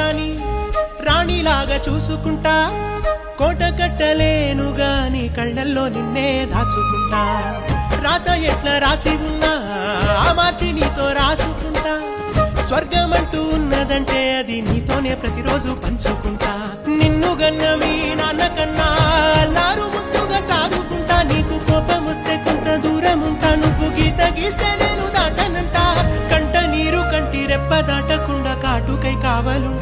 గాని రాణిలాగా చూసుకుంటా కోట కట్టలేను గాని కళ్ళల్లో నిన్నే దాచుకుంటా రాత ఎట్లా రాసి ఉన్నా ఆ మార్చి నీతో రాసుకుంటా స్వర్గమంటూ ఉన్నదంటే అది నీతోనే ప్రతిరోజు పంచుకుంటా నిన్ను గన్నవి నాన్నకన్నా అల్లారు ముద్దుగా సాదుకుంటా నీకు కోపం వస్తే కొంత దూరం ఉంటా నువ్వు గీత గీస్తే నేను దాటనంటా కంట నీరు కంటి రెప్ప దాటకుండా కాటుకై కావలు